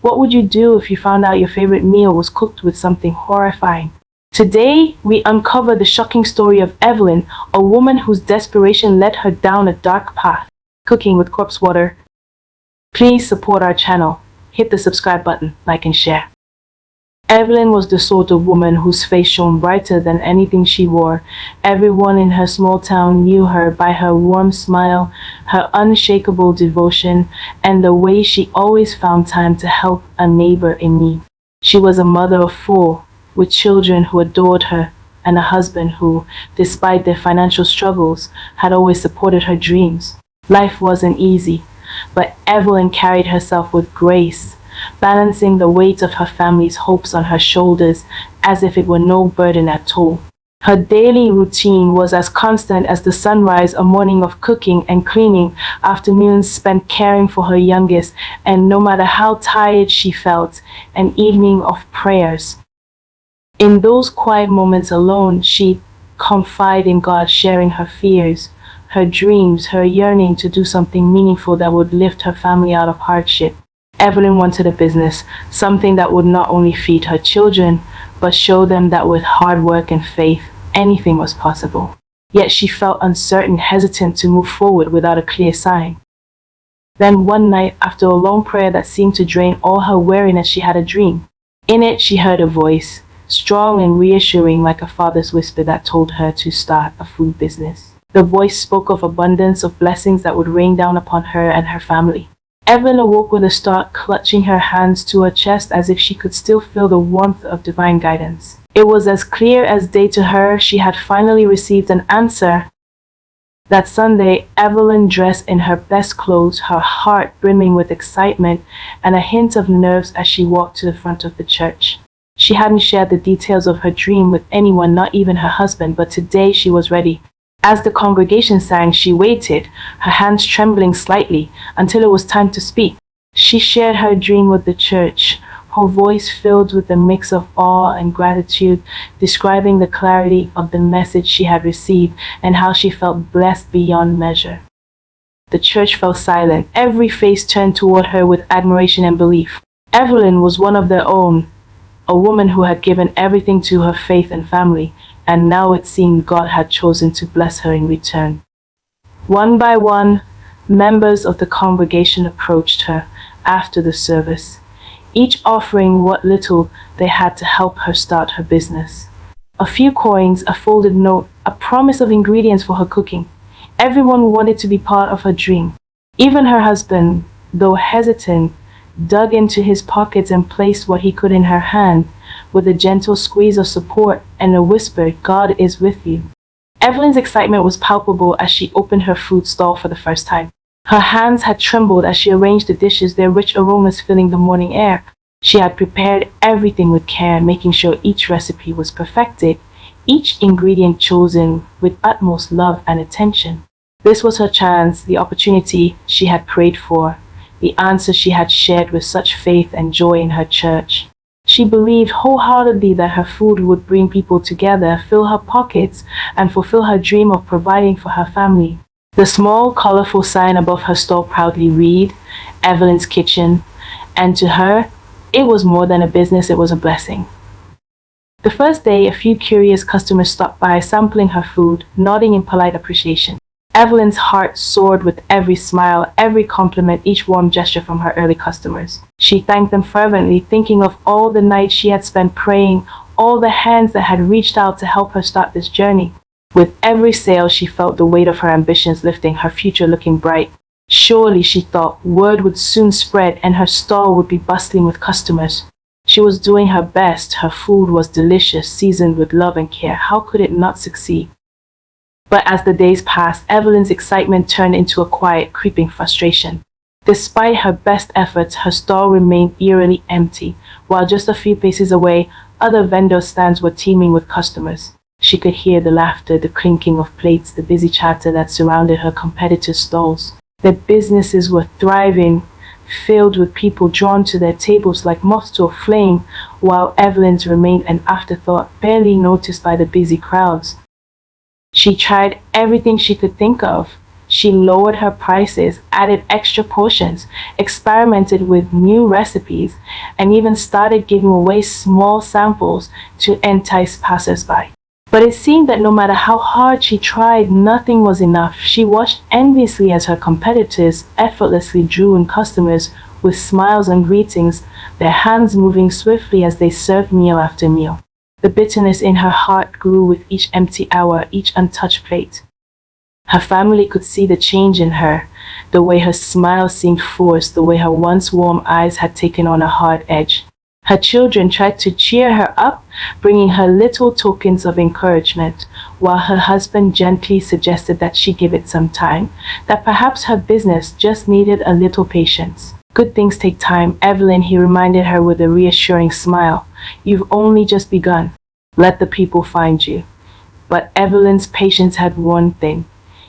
What would you do if you found out your favorite meal was cooked with something horrifying? Today, we uncover the shocking story of Evelyn, a woman whose desperation led her down a dark path, cooking with corpse water. Please support our channel. Hit the subscribe button, like and share. Evelyn was the sort of woman whose face shone brighter than anything she wore. Everyone in her small town knew her by her warm smile, her unshakable devotion, and the way she always found time to help a neighbor in need. She was a mother of four, with children who adored her, and a husband who, despite their financial struggles, had always supported her dreams. Life wasn't easy, but Evelyn carried herself with grace, balancing the weight of her family's hopes on her shoulders as if it were no burden at all. Her daily routine was as constant as the sunrise, a morning of cooking and cleaning, afternoons spent caring for her youngest, and no matter how tired she felt, an evening of prayers. In those quiet moments alone, she'd confide in God, sharing her fears, her dreams, her yearning to do something meaningful that would lift her family out of hardship. Evelyn wanted a business, something that would not only feed her children, but show them that with hard work and faith, anything was possible. Yet she felt uncertain, hesitant to move forward without a clear sign. Then one night, after a long prayer that seemed to drain all her weariness, she had a dream. In it, she heard a voice, strong and reassuring like a father's whisper that told her to start a food business. The voice spoke of abundance, of blessings that would rain down upon her and her family. Evelyn awoke with a start, clutching her hands to her chest as if she could still feel the warmth of divine guidance. It was as clear as day to her. She had finally received an answer. That Sunday, Evelyn dressed in her best clothes, her heart brimming with excitement and a hint of nerves as she walked to the front of the church. She hadn't shared the details of her dream with anyone, not even her husband, but today she was ready. As the congregation sang, she waited, her hands trembling slightly, until it was time to speak. She shared her dream with the church, her voice filled with a mix of awe and gratitude, describing the clarity of the message she had received and how she felt blessed beyond measure. The church fell silent, every face turned toward her with admiration and belief. Evelyn was one of their own, a woman who had given everything to her faith and family, and now it seemed God had chosen to bless her in return. One by one, members of the congregation approached her after the service, each offering what little they had to help her start her business. A few coins, a folded note, a promise of ingredients for her cooking. Everyone wanted to be part of her dream. Even her husband, though hesitant, dug into his pockets and placed what he could in her hand, with a gentle squeeze of support and a whisper, "God is with you." Evelyn's excitement was palpable as she opened her food stall for the first time. Her hands had trembled as she arranged the dishes, their rich aromas filling the morning air. She had prepared everything with care, making sure each recipe was perfected, each ingredient chosen with utmost love and attention. This was her chance, the opportunity she had prayed for, the answer she had shared with such faith and joy in her church. She believed wholeheartedly that her food would bring people together, fill her pockets, and fulfill her dream of providing for her family. The small, colorful sign above her stall proudly read, "Evelyn's Kitchen," and to her, it was more than a business, it was a blessing. The first day, a few curious customers stopped by, sampling her food, nodding in polite appreciation. Evelyn's heart soared with every smile, every compliment, each warm gesture from her early customers. She thanked them fervently, thinking of all the nights she had spent praying, all the hands that had reached out to help her start this journey. With every sale, she felt the weight of her ambitions lifting, her future looking bright. Surely, she thought, word would soon spread and her stall would be bustling with customers. She was doing her best. Her food was delicious, seasoned with love and care. How could it not succeed? But as the days passed, Evelyn's excitement turned into a quiet, creeping frustration. Despite her best efforts, her stall remained eerily empty, while just a few paces away, other vendor stands were teeming with customers. She could hear the laughter, the clinking of plates, the busy chatter that surrounded her competitors' stalls. Their businesses were thriving, filled with people drawn to their tables like moths to a flame, while Evelyn's remained an afterthought, barely noticed by the busy crowds. She tried everything she could think of. She lowered her prices, added extra portions, experimented with new recipes, and even started giving away small samples to entice passers-by. But it seemed that no matter how hard she tried, nothing was enough. She watched enviously as her competitors effortlessly drew in customers with smiles and greetings, their hands moving swiftly as they served meal after meal. The bitterness in her heart grew with each empty hour, each untouched plate. Her family could see the change in her, the way her smile seemed forced, the way her once warm eyes had taken on a hard edge. Her children tried to cheer her up, bringing her little tokens of encouragement, while her husband gently suggested that she give it some time, that perhaps her business just needed a little patience. Good things take time, Evelyn, he reminded her with a reassuring smile. You've only just begun. Let the people find you. But Evelyn's patience had worn thin.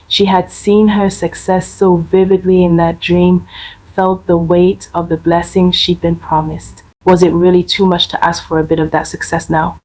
She had seen her success so vividly in that dream, felt the weight of the blessings she'd been promised. Was it really too much to ask for a bit of that success now?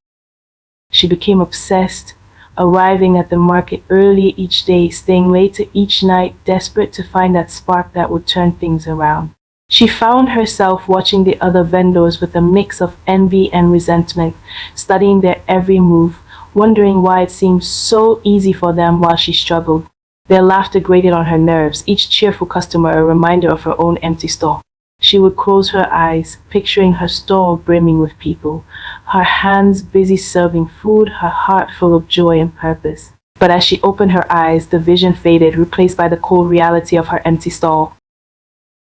She became obsessed, arriving at the market early each day, staying later each night, desperate to find that spark that would turn things around. She found herself watching the other vendors with a mix of envy and resentment, studying their every move, wondering why it seemed so easy for them while she struggled. Their laughter grated on her nerves, each cheerful customer a reminder of her own empty store. She would close her eyes, picturing her stall brimming with people, her hands busy serving food, her heart full of joy and purpose. But as she opened her eyes, the vision faded, replaced by the cold reality of her empty stall.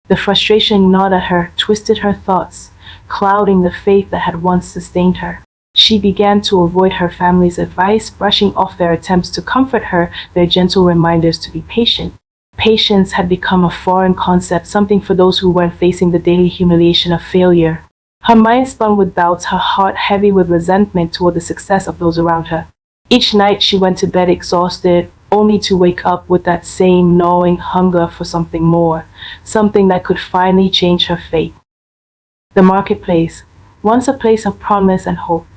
The frustration gnawed at her, twisted her thoughts, clouding the faith that had once sustained her. She began to avoid her family's advice, brushing off their attempts to comfort her, their gentle reminders to be patient. Patience had become a foreign concept, something for those who weren't facing the daily humiliation of failure. Her mind spun with doubts, her heart heavy with resentment toward the success of those around her. Each night she went to bed exhausted, only to wake up with that same gnawing hunger for something more, something that could finally change her fate. The marketplace, once a place of promise and hope,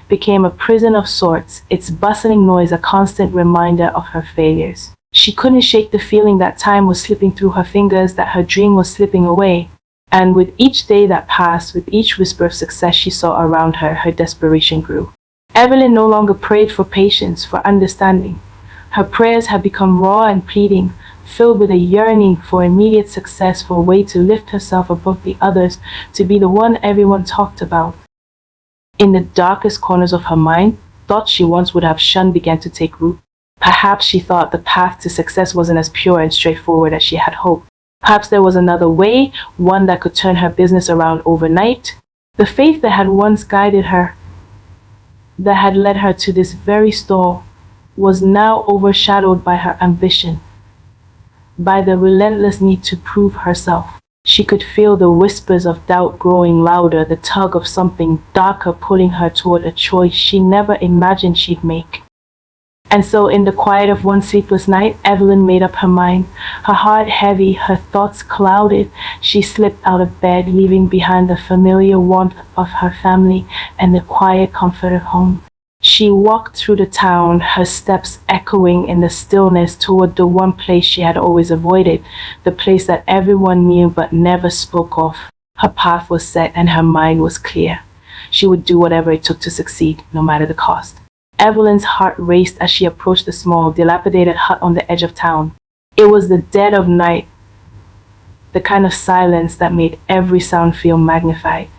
became a prison of sorts, its bustling noise a constant reminder of her failures. She couldn't shake the feeling that time was slipping through her fingers, that her dream was slipping away. And with each day that passed, with each whisper of success she saw around her, her desperation grew. Evelyn no longer prayed for patience, for understanding. Her prayers had become raw and pleading, filled with a yearning for immediate success, for a way to lift herself above the others, to be the one everyone talked about. In the darkest corners of her mind, thoughts she once would have shunned began to take root. Perhaps she thought the path to success wasn't as pure and straightforward as she had hoped. Perhaps there was another way, one that could turn her business around overnight. The faith that had once guided her, that had led her to this very stall, was now overshadowed by her ambition, by the relentless need to prove herself. She could feel the whispers of doubt growing louder, the tug of something darker pulling her toward a choice she never imagined she'd make. And so in the quiet of one sleepless night, Evelyn made up her mind. Her heart heavy, her thoughts clouded, she slipped out of bed, leaving behind the familiar warmth of her family and the quiet comfort of home. She walked through the town, her steps echoing in the stillness toward the one place she had always avoided, the place that everyone knew but never spoke of. Her path was set and her mind was clear. She would do whatever it took to succeed, no matter the cost. Evelyn's heart raced as she approached the small, dilapidated hut on the edge of town. It was the dead of night, the kind of silence that made every sound feel magnified,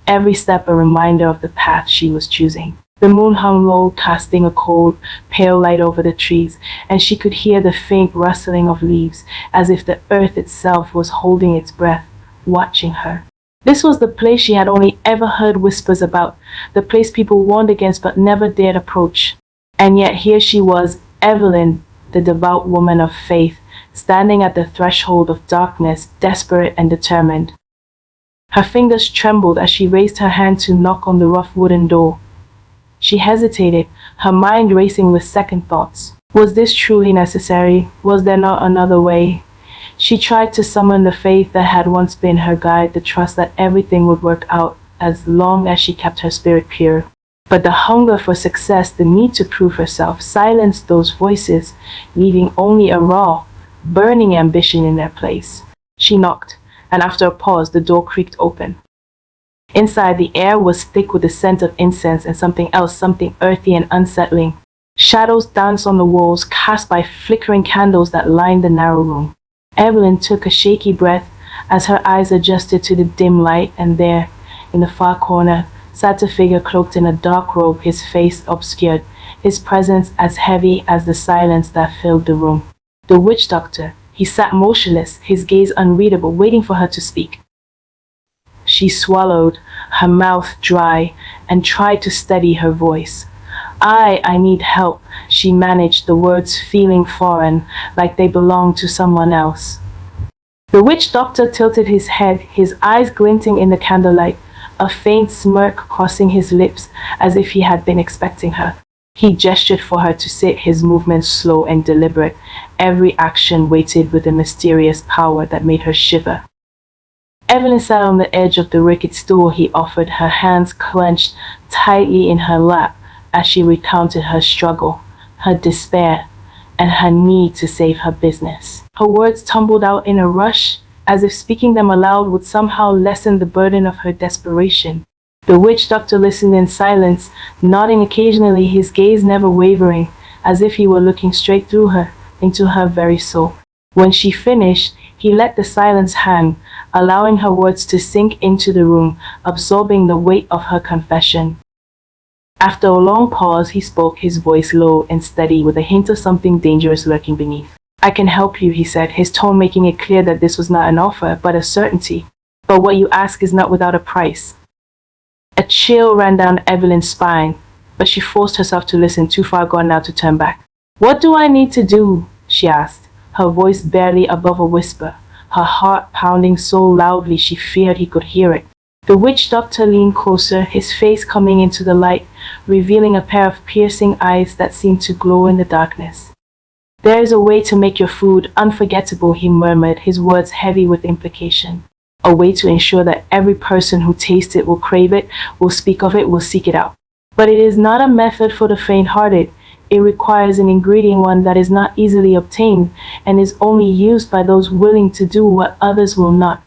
every step a reminder of the path she was choosing. The moon hung low, casting a cold, pale light over the trees, and she could hear the faint rustling of leaves, as if the earth itself was holding its breath, watching her. This was the place she had only ever heard whispers about, the place people warned against but never dared approach. And yet here she was, Evelyn, the devout woman of faith, standing at the threshold of darkness, desperate and determined. Her fingers trembled as she raised her hand to knock on the rough wooden door. She hesitated, her mind racing with second thoughts. Was this truly necessary? Was there not another way? She tried to summon the faith that had once been her guide, the trust that everything would work out as long as she kept her spirit pure. But the hunger for success, the need to prove herself, silenced those voices, leaving only a raw, burning ambition in their place. She knocked, and after a pause, the door creaked open. Inside, the air was thick with the scent of incense and something else, something earthy and unsettling. Shadows danced on the walls, cast by flickering candles that lined the narrow room. Evelyn took a shaky breath as her eyes adjusted to the dim light, and there, in the far corner, sat a figure cloaked in a dark robe, his face obscured, his presence as heavy as the silence that filled the room. The witch doctor. He sat motionless, his gaze unreadable, waiting for her to speak. She swallowed, her mouth dry, and tried to steady her voice. I need help, she managed, the words feeling foreign, like they belonged to someone else. The witch doctor tilted his head, his eyes glinting in the candlelight, a faint smirk crossing his lips as if he had been expecting her. He gestured for her to sit, his movements slow and deliberate, every action weighted with a mysterious power that made her shiver. Evelyn sat on the edge of the rickety stool he offered, her hands clenched tightly in her lap as she recounted her struggle, her despair, and her need to save her business. Her words tumbled out in a rush, as if speaking them aloud would somehow lessen the burden of her desperation. The witch doctor listened in silence, nodding occasionally, his gaze never wavering, as if he were looking straight through her, into her very soul. When she finished, he let the silence hang, allowing her words to sink into the room, absorbing the weight of her confession. After a long pause, he spoke, his voice low and steady, with a hint of something dangerous lurking beneath. I can help you, he said, his tone making it clear that this was not an offer, but a certainty. But what you ask is not without a price. A chill ran down Evelyn's spine, but she forced herself to listen, too far gone now to turn back. What do I need to do? She asked, her voice barely above a whisper, her heart pounding so loudly she feared he could hear it. The witch doctor leaned closer, his face coming into the light, revealing a pair of piercing eyes that seemed to glow in the darkness. There is a way to make your food unforgettable, he murmured, his words heavy with implication. A way to ensure that every person who tastes it will crave it, will speak of it, will seek it out. But it is not a method for the faint-hearted. It requires an ingredient, one that is not easily obtained, and is only used by those willing to do what others will not.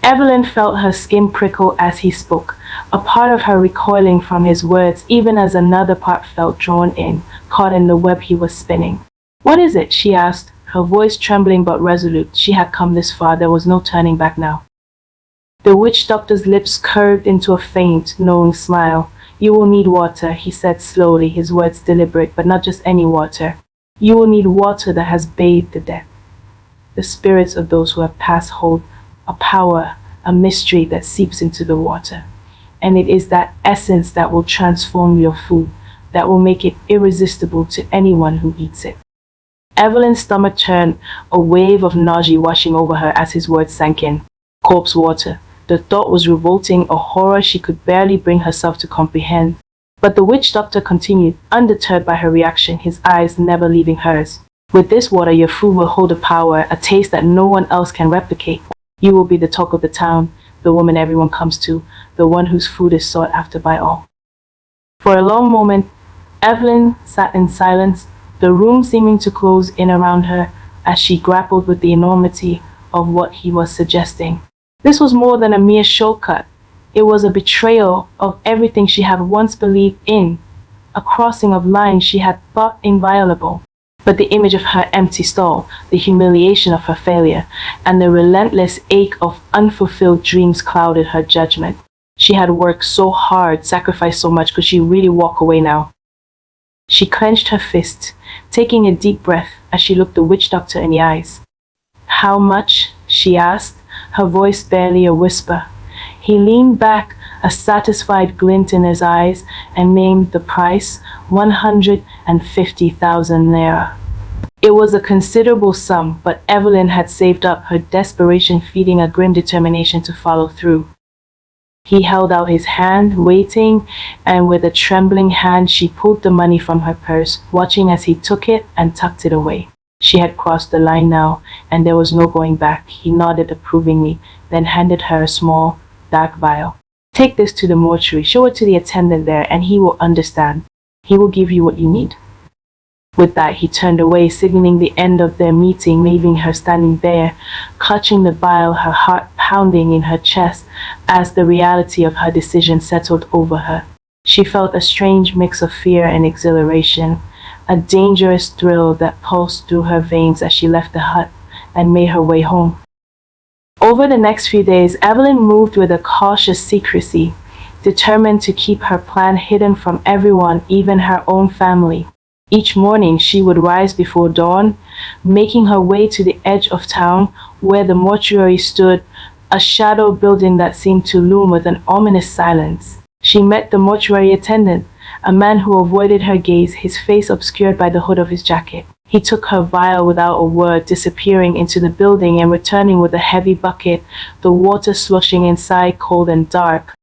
Evelyn felt her skin prickle as he spoke, a part of her recoiling from his words, even as another part felt drawn in, caught in the web he was spinning. What is it? She asked, her voice trembling but resolute. She had come this far, there was no turning back now. The witch doctor's lips curved into a faint, knowing smile. You will need water, he said slowly, his words deliberate, but not just any water. You will need water that has bathed the dead. The spirits of those who have passed hold a power, a mystery that seeps into the water. And it is that essence that will transform your food, that will make it irresistible to anyone who eats it. Evelyn's stomach turned, a wave of nausea washing over her as his words sank in. Corpse water. The thought was revolting, a horror she could barely bring herself to comprehend. But the witch doctor continued, undeterred by her reaction, his eyes never leaving hers. With this water, your food will hold a power, a taste that no one else can replicate. You will be the talk of the town, the woman everyone comes to, the one whose food is sought after by all. For a long moment, Evelyn sat in silence, the room seeming to close in around her as she grappled with the enormity of what he was suggesting. This was more than a mere shortcut. It was a betrayal of everything she had once believed in, a crossing of lines she had thought inviolable. But the image of her empty stall, the humiliation of her failure, and the relentless ache of unfulfilled dreams clouded her judgment. She had worked so hard, sacrificed so much. Could she really walk away now? She clenched her fist, taking a deep breath as she looked the witch doctor in the eyes. How much? She asked, her voice barely a whisper. He leaned back, a satisfied glint in his eyes, and named the price, 150,000 naira. It was a considerable sum, but Evelyn had saved up, her desperation feeding a grim determination to follow through. He held out his hand, waiting, and with a trembling hand she pulled the money from her purse, watching as he took it and tucked it away. She had crossed the line now, and there was no going back. He nodded approvingly, then handed her a small, dark vial. Take this to the mortuary, show it to the attendant there, and he will understand. He will give you what you need. With that, he turned away, signaling the end of their meeting, leaving her standing there, clutching the vial, her heart pounding in her chest as the reality of her decision settled over her. She felt a strange mix of fear and exhilaration, a dangerous thrill that pulsed through her veins as she left the hut and made her way home. Over the next few days, Evelyn moved with a cautious secrecy, determined to keep her plan hidden from everyone, even her own family. Each morning she would rise before dawn, making her way to the edge of town where the mortuary stood, a shadow building that seemed to loom with an ominous silence. She met the mortuary attendant, a man who avoided her gaze, his face obscured by the hood of his jacket. He took her vial without a word, disappearing into the building and returning with a heavy bucket, the water sloshing inside, cold and dark.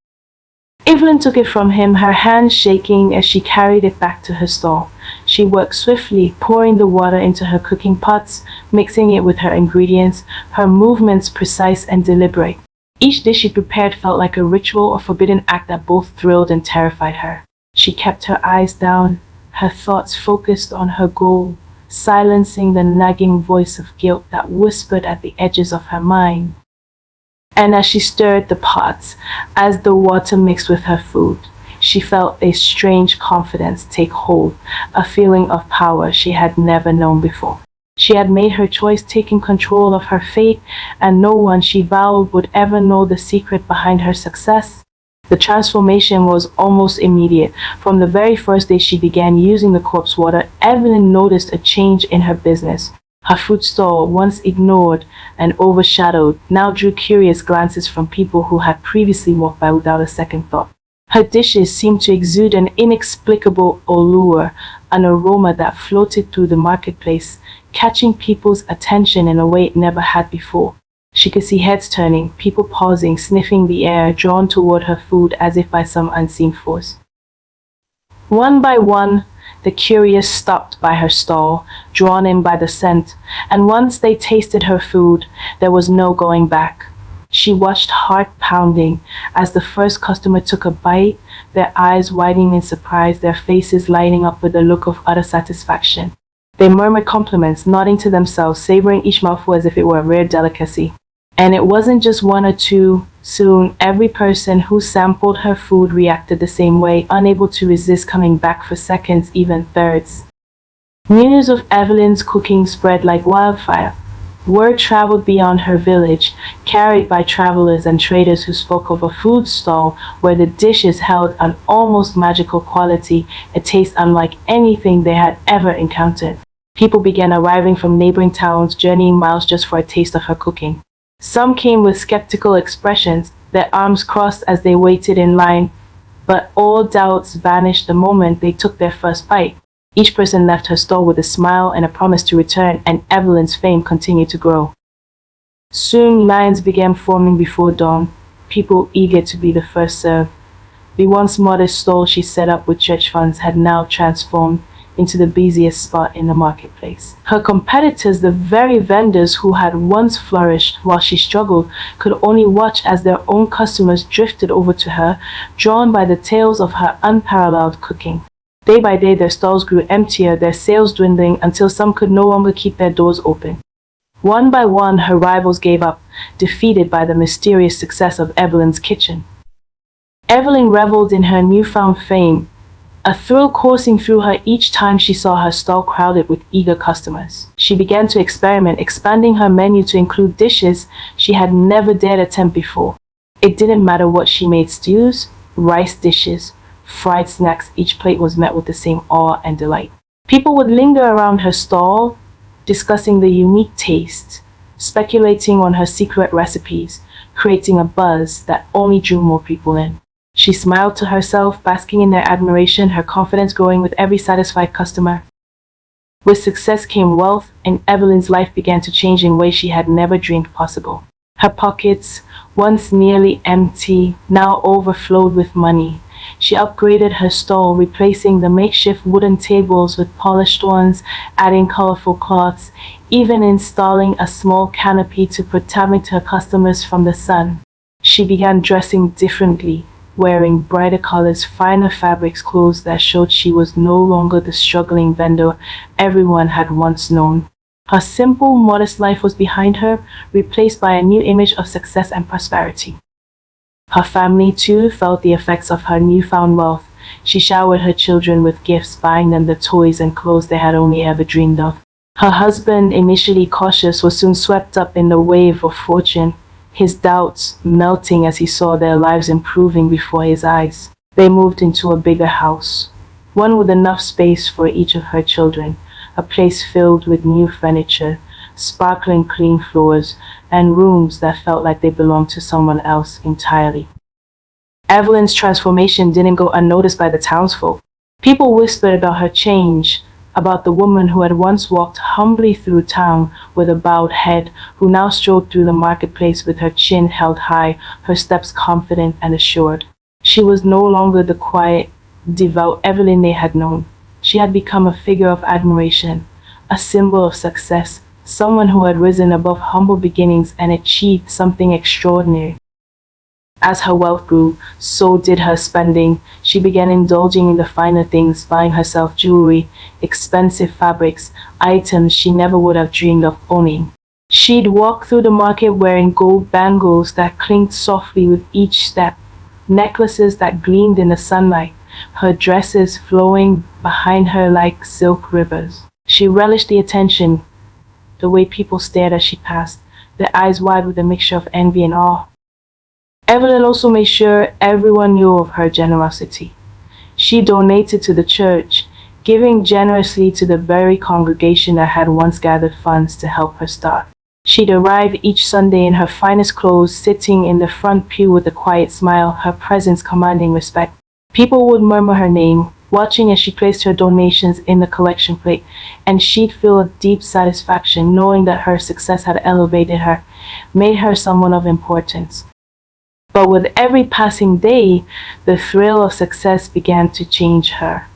Evelyn took it from him, her hands shaking as she carried it back to her stall. She worked swiftly, pouring the water into her cooking pots, mixing it with her ingredients, her movements precise and deliberate. Each dish she prepared felt like a ritual or forbidden act that both thrilled and terrified her. She kept her eyes down, her thoughts focused on her goal, silencing the nagging voice of guilt that whispered at the edges of her mind. And as she stirred the pots, as the water mixed with her food, she felt a strange confidence take hold, a feeling of power she had never known before. She had made her choice, taking control of her fate, and no one, she vowed, would ever know the secret behind her success. The transformation was almost immediate. From the very first day she began using the corpse water, Evelyn noticed a change in her business. Her food stall, once ignored and overshadowed, now drew curious glances from people who had previously walked by without a second thought. Her dishes seemed to exude an inexplicable allure, an aroma that floated through the marketplace, catching people's attention in a way it never had before. She could see heads turning, people pausing, sniffing the air, drawn toward her food as if by some unseen force. One by one, the curious stopped by her stall, drawn in by the scent, and once they tasted her food, there was no going back. She watched, heart pounding, as the first customer took a bite, their eyes widening in surprise, their faces lighting up with a look of utter satisfaction. They murmured compliments, nodding to themselves, savoring each mouthful as if it were a rare delicacy. And it wasn't just one or two. Soon, every person who sampled her food reacted the same way, unable to resist coming back for seconds, even thirds. News of Evelyn's cooking spread like wildfire. Word traveled beyond her village, carried by travelers and traders who spoke of a food stall where the dishes held an almost magical quality, a taste unlike anything they had ever encountered. People began arriving from neighboring towns, journeying miles just for a taste of her cooking. Some came with skeptical expressions, their arms crossed as they waited in line, but all doubts vanished the moment they took their first bite. Each person left her stall with a smile and a promise to return, and Evelyn's fame continued to grow. Soon lines began forming before dawn, people eager to be the first served. The once modest stall she set up with church funds had now transformed into the busiest spot in the marketplace. Her competitors, the very vendors who had once flourished while she struggled, could only watch as their own customers drifted over to her, drawn by the tales of her unparalleled cooking. Day by day, their stalls grew emptier, their sales dwindling until some could no longer keep their doors open. One by one, her rivals gave up, defeated by the mysterious success of Evelyn's kitchen. Evelyn reveled in her newfound fame, a thrill coursing through her each time she saw her stall crowded with eager customers. She began to experiment, expanding her menu to include dishes she had never dared attempt before. It didn't matter what she made: stews, rice dishes, fried snacks. Each plate was met with the same awe and delight. People would linger around her stall, discussing the unique taste, speculating on her secret recipes, creating a buzz that only drew more people in. She smiled to herself, basking in their admiration, her confidence growing with every satisfied customer. With success came wealth, and Evelyn's life began to change in ways she had never dreamed possible. Her pockets, once nearly empty, now overflowed with money. She upgraded her stall, replacing the makeshift wooden tables with polished ones, adding colorful cloths, even installing a small canopy to protect her customers from the sun. She began dressing differently, wearing brighter colors, finer fabrics, clothes that showed she was no longer the struggling vendor everyone had once known. Her simple, modest life was behind her, replaced by a new image of success and prosperity. Her family, too, felt the effects of her newfound wealth. She showered her children with gifts, buying them the toys and clothes they had only ever dreamed of. Her husband, initially cautious, was soon swept up in the wave of fortune, his doubts melting as he saw their lives improving before his eyes. They moved into a bigger house, one with enough space for each of her children, a place filled with new furniture, sparkling clean floors, and rooms that felt like they belonged to someone else entirely. Evelyn's transformation didn't go unnoticed by the townsfolk. People whispered about her change, about the woman who had once walked humbly through town with a bowed head, who now strolled through the marketplace with her chin held high, her steps confident and assured. She was no longer the quiet, devout Evelyn they had known. She had become a figure of admiration, a symbol of success, someone who had risen above humble beginnings and achieved something extraordinary. As her wealth grew, so did her spending. She began indulging in the finer things, buying herself jewelry, expensive fabrics, items she never would have dreamed of owning. She'd walk through the market wearing gold bangles that clinked softly with each step, necklaces that gleamed in the sunlight, her dresses flowing behind her like silk rivers. She relished the attention, the way people stared as she passed, their eyes wide with a mixture of envy and awe. Evelyn also made sure everyone knew of her generosity. She donated to the church, giving generously to the very congregation that had once gathered funds to help her start. She'd arrive each Sunday in her finest clothes, sitting in the front pew with a quiet smile, her presence commanding respect. People would murmur her name, watching as she placed her donations in the collection plate, and she'd feel a deep satisfaction knowing that her success had elevated her, made her someone of importance. But with every passing day, the thrill of success began to change her.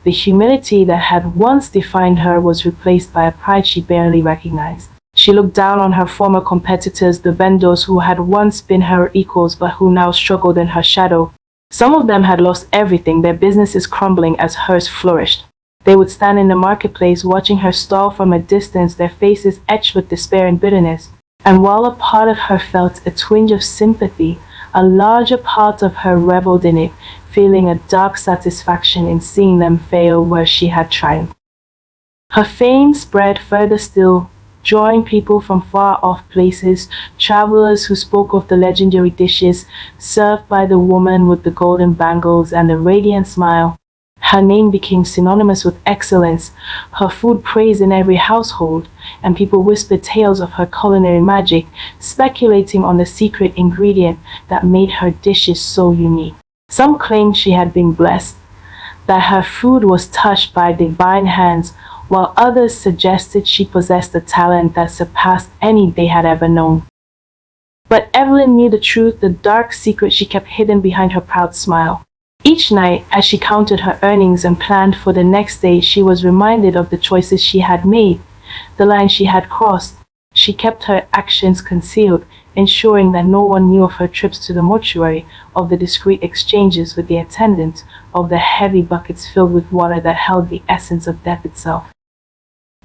The humility that had once defined her was replaced by a pride she barely recognized. She looked down on her former competitors, the vendors who had once been her equals but who now struggled in her shadow. Some of them had lost everything, their businesses crumbling as hers flourished. They would stand in the marketplace watching her stall from a distance, their faces etched with despair and bitterness. And while a part of her felt a twinge of sympathy, a larger part of her reveled in it, feeling a dark satisfaction in seeing them fail where she had triumphed. Her fame spread further still, drawing people from far-off places, travelers who spoke of the legendary dishes served by the woman with the golden bangles and the radiant smile. Her name became synonymous with excellence, her food praised in every household, and people whispered tales of her culinary magic, speculating on the secret ingredient that made her dishes so unique. Some claimed she had been blessed, that her food was touched by divine hands, while others suggested she possessed a talent that surpassed any they had ever known. But Evelyn knew the truth, the dark secret she kept hidden behind her proud smile. Each night, as she counted her earnings and planned for the next day, she was reminded of the choices she had made, the line she had crossed. She kept her actions concealed, ensuring that no one knew of her trips to the mortuary, of the discreet exchanges with the attendant, of the heavy buckets filled with water that held the essence of death itself.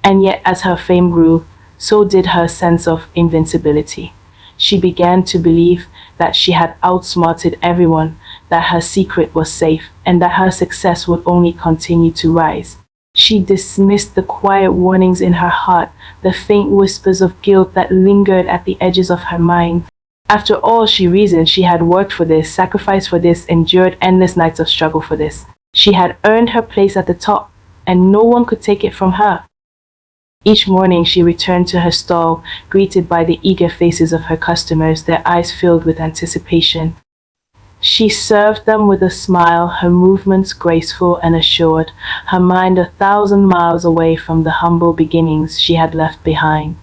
And yet, as her fame grew, so did her sense of invincibility. She began to believe that she had outsmarted everyone, that her secret was safe, and that her success would only continue to rise. She dismissed the quiet warnings in her heart, the faint whispers of guilt that lingered at the edges of her mind. After all, she reasoned, she had worked for this, sacrificed for this, endured endless nights of struggle for this. She had earned her place at the top, and no one could take it from her. Each morning she returned to her stall, greeted by the eager faces of her customers, their eyes filled with anticipation. She served them with a smile, her movements graceful and assured, her mind 1,000 miles away from the humble beginnings she had left behind.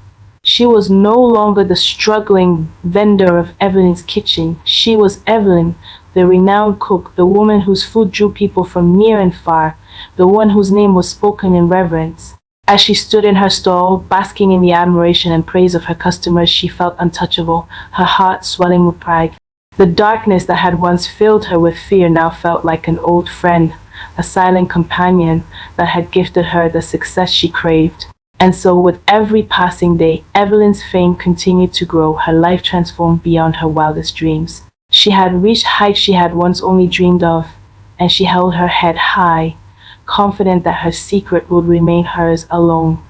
She was no longer the struggling vendor of Evelyn's kitchen. She was Evelyn, the renowned cook, the woman whose food drew people from near and far, the one whose name was spoken in reverence. As she stood in her stall, basking in the admiration and praise of her customers, she felt untouchable, her heart swelling with pride. The darkness that had once filled her with fear now felt like an old friend, a silent companion that had gifted her the success she craved. And so, with every passing day, Evelyn's fame continued to grow, her life transformed beyond her wildest dreams. She had reached heights she had once only dreamed of, and she held her head high, confident that her secret would remain hers alone.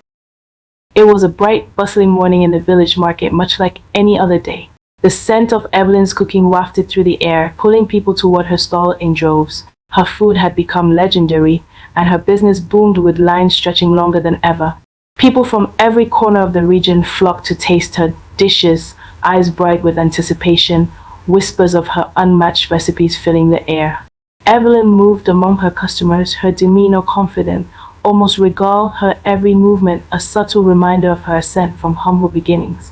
It was a bright, bustling morning in the village market, much like any other day. The scent of Evelyn's cooking wafted through the air, pulling people toward her stall in droves. Her food had become legendary, and her business boomed with lines stretching longer than ever. People from every corner of the region flocked to taste her dishes, eyes bright with anticipation, whispers of her unmatched recipes filling the air. Evelyn moved among her customers, her demeanor confident, almost regal, her every movement a subtle reminder of her ascent from humble beginnings.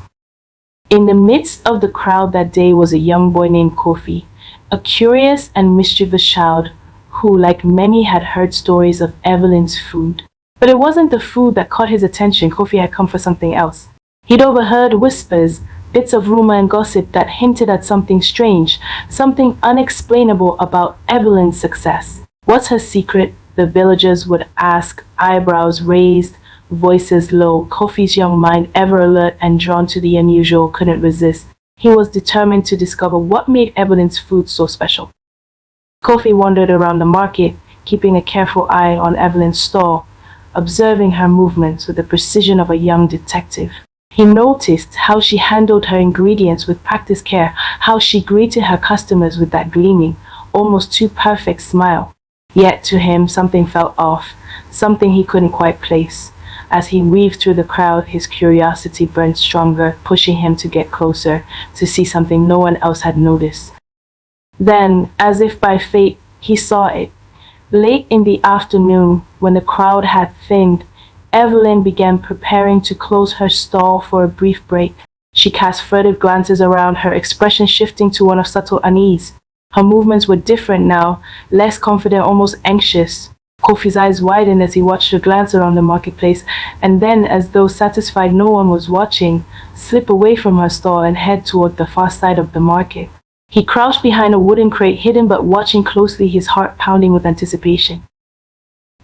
In the midst of the crowd that day was a young boy named Kofi, a curious and mischievous child who, like many, had heard stories of Evelyn's food. But it wasn't the food that caught his attention. Kofi had come for something else. He'd overheard whispers, bits of rumor and gossip that hinted at something strange, something unexplainable about Evelyn's success. What's her secret? The villagers would ask, eyebrows raised, voices low. Kofi's young mind, ever alert and drawn to the unusual, couldn't resist. He was determined to discover what made Evelyn's food so special. Kofi wandered around the market, keeping a careful eye on Evelyn's stall, observing her movements with the precision of a young detective. He noticed how she handled her ingredients with practiced care, how she greeted her customers with that gleaming, almost too perfect smile. Yet to him, something felt off, something he couldn't quite place. As he weaved through the crowd, his curiosity burned stronger, pushing him to get closer, to see something no one else had noticed. Then, as if by fate, he saw it. Late in the afternoon, when the crowd had thinned, Evelyn began preparing to close her stall for a brief break. She cast furtive glances around, her expression shifting to one of subtle unease. Her movements were different now, less confident, almost anxious. Kofi's eyes widened as he watched her glance around the marketplace, and then, as though satisfied no one was watching, slip away from her stall and head toward the far side of the market. He crouched behind a wooden crate, hidden but watching closely, his heart pounding with anticipation.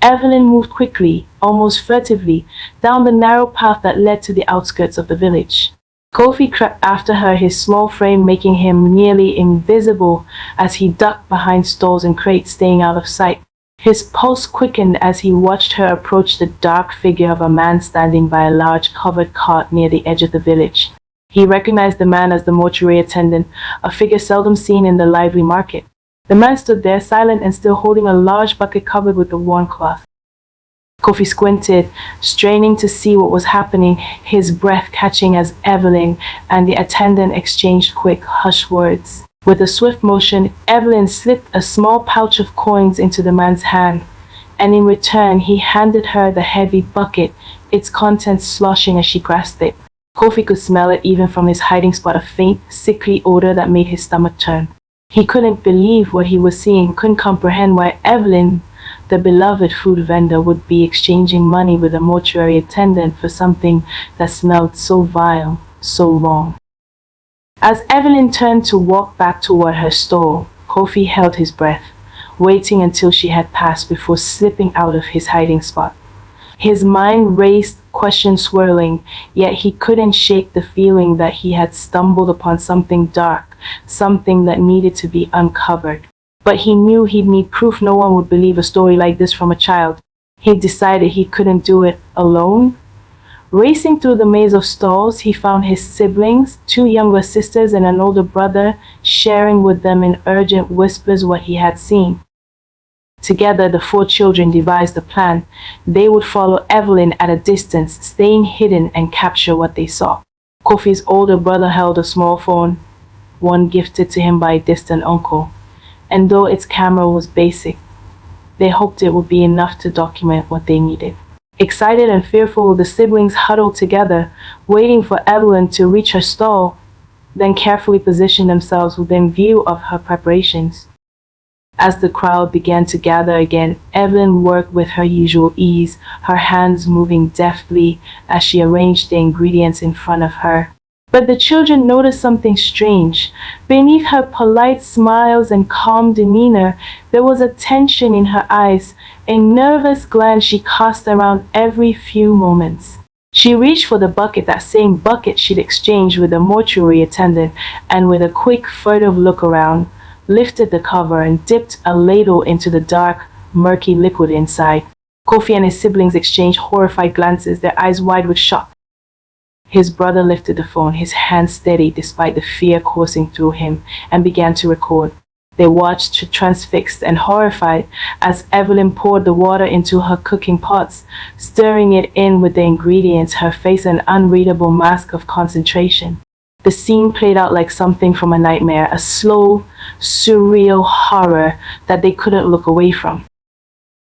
Evelyn moved quickly, almost furtively, down the narrow path that led to the outskirts of the village. Kofi crept after her, his small frame making him nearly invisible as he ducked behind stalls and crates, staying out of sight. His pulse quickened as he watched her approach the dark figure of a man standing by a large covered cart near the edge of the village. He recognized the man as the mortuary attendant, a figure seldom seen in the lively market. The man stood there, silent and still, holding a large bucket covered with a worn cloth. Kofi squinted, straining to see what was happening, his breath catching as Evelyn and the attendant exchanged quick, hushed words. With a swift motion, Evelyn slipped a small pouch of coins into the man's hand, and in return he handed her the heavy bucket, its contents sloshing as she grasped it. Kofi could smell it even from his hiding spot, a faint, sickly odor that made his stomach turn. He couldn't believe what he was seeing, couldn't comprehend why Evelyn, the beloved food vendor, would be exchanging money with a mortuary attendant for something that smelled so vile, so wrong. As Evelyn turned to walk back toward her stall, Kofi held his breath, waiting until she had passed before slipping out of his hiding spot. His mind raced, questions swirling, yet he couldn't shake the feeling that he had stumbled upon something dark, something that needed to be uncovered. But he knew he'd need proof. No one would believe a story like this from a child. He decided he couldn't do it alone. Racing through the maze of stalls, he found his siblings, 2 younger sisters and an older brother, sharing with them in urgent whispers what he had seen. Together, the 4 children devised a plan. They would follow Evelyn at a distance, staying hidden, and capture what they saw. Kofi's older brother held a small phone, one gifted to him by a distant uncle, and though its camera was basic, they hoped it would be enough to document what they needed. Excited and fearful, the siblings huddled together, waiting for Evelyn to reach her stall, then carefully positioned themselves within view of her preparations. As the crowd began to gather again, Evelyn worked with her usual ease, her hands moving deftly as she arranged the ingredients in front of her. But the children noticed something strange. Beneath her polite smiles and calm demeanor, there was a tension in her eyes, a nervous glance she cast around every few moments. She reached for the bucket, that same bucket she'd exchanged with the mortuary attendant, and with a quick, furtive look around, lifted the cover and dipped a ladle into the dark, murky liquid inside. Kofi and his siblings exchanged horrified glances, their eyes wide with shock. His brother lifted the phone, his hand steady despite the fear coursing through him, and began to record. They watched, transfixed and horrified, as Evelyn poured the water into her cooking pots, stirring it in with the ingredients, her face an unreadable mask of concentration. The scene played out like something from a nightmare, a slow, surreal horror that they couldn't look away from.